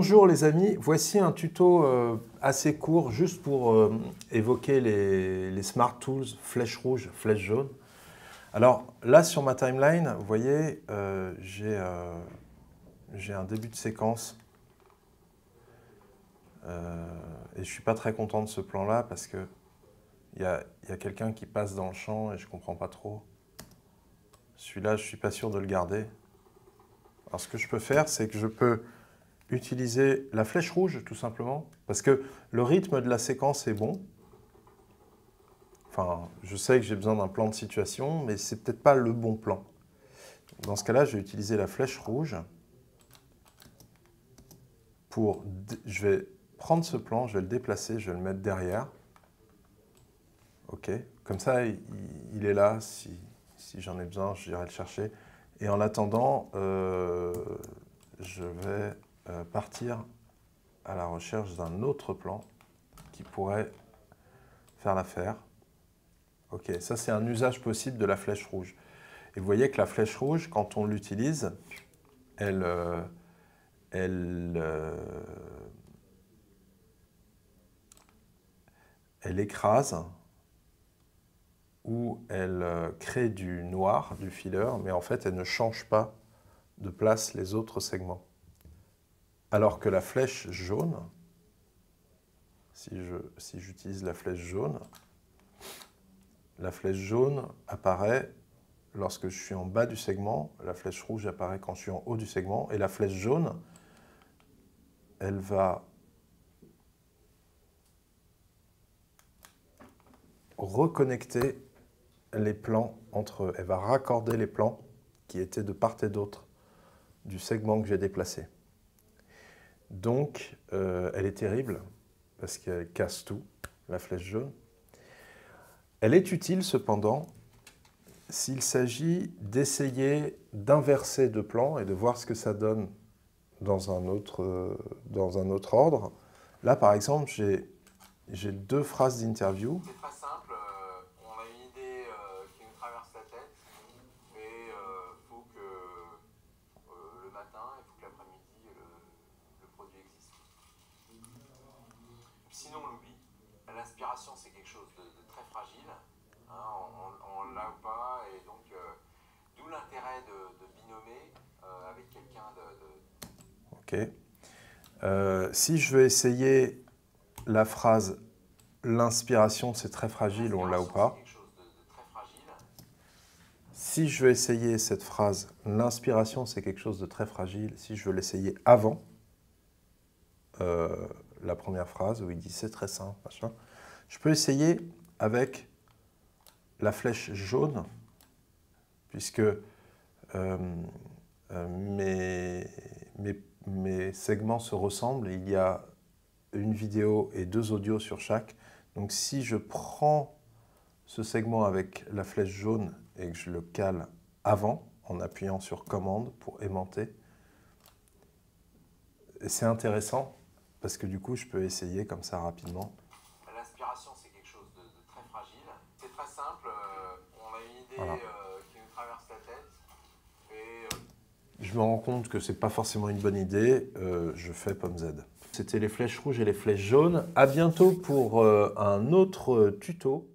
Bonjour les amis, voici un tuto assez court juste pour évoquer les Smart Tools, flèche rouge, flèche jaune. Alors là sur ma timeline, vous voyez, j'ai un début de séquence et je ne suis pas très content de ce plan-là parce qu'il y a quelqu'un qui passe dans le champ et je ne comprends pas trop. Celui-là, je ne suis pas sûr de le garder. Alors ce que je peux faire, c'est que je peux utiliser la flèche rouge, tout simplement, parce que le rythme de la séquence est bon. Enfin, je sais que j'ai besoin d'un plan de situation, mais c'est peut-être pas le bon plan. Dans ce cas-là, je vais utiliser la flèche rouge pour... Je vais prendre ce plan, je vais le déplacer, je vais le mettre derrière. OK. Comme ça, il est là. Si j'en ai besoin, j'irai le chercher. Et en attendant, je vais partir à la recherche d'un autre plan qui pourrait faire l'affaire. Ok, ça c'est un usage possible de la flèche rouge. Et vous voyez que la flèche rouge, quand on l'utilise, elle écrase ou elle crée du noir, du filler, mais en fait elle ne change pas de place les autres segments. Alors que la flèche jaune, si j'utilise la flèche jaune apparaît lorsque je suis en bas du segment, la flèche rouge apparaît quand je suis en haut du segment, et la flèche jaune, elle va reconnecter les plans entre eux. Elle va raccorder les plans qui étaient de part et d'autre du segment que j'ai déplacé. Donc, elle est terrible, parce qu'elle casse tout, la flèche jaune. Elle est utile, cependant, s'il s'agit d'essayer d'inverser deux plans et de voir ce que ça donne dans un autre ordre. Là, par exemple, j'ai deux phrases d'interview. C'est très simple, on a une idée qui nous traverse la tête, et il faut que le matin, il faut que l'après-midi, le produit existe. Sinon, on l'oublie. L'inspiration, c'est quelque chose de très fragile, hein, on ne l'a pas, et donc d'où l'intérêt de binômer avec quelqu'un Ok. Si je veux essayer la phrase « l'inspiration, c'est très fragile », on l'a ou pas. Si je veux essayer cette phrase « l'inspiration, c'est quelque chose de très fragile », si je veux l'essayer avant la première phrase où il dit « c'est très simple », machin, je peux essayer avec la flèche jaune, puisque mes segments se ressemblent. Il y a une vidéo et deux audios sur chaque. Donc si je prends ce segment avec la flèche jaune et que je le cale avant, en appuyant sur commande pour aimanter, c'est intéressant parce que du coup je peux essayer comme ça rapidement. L'inspiration, c'est quelque chose de très fragile. C'est très simple, on a une idée voilà. Qui nous traverse la tête. Et je me rends compte que c'est pas forcément une bonne idée, je fais pomme Z. C'était les flèches rouges et les flèches jaunes. À bientôt pour un autre tuto.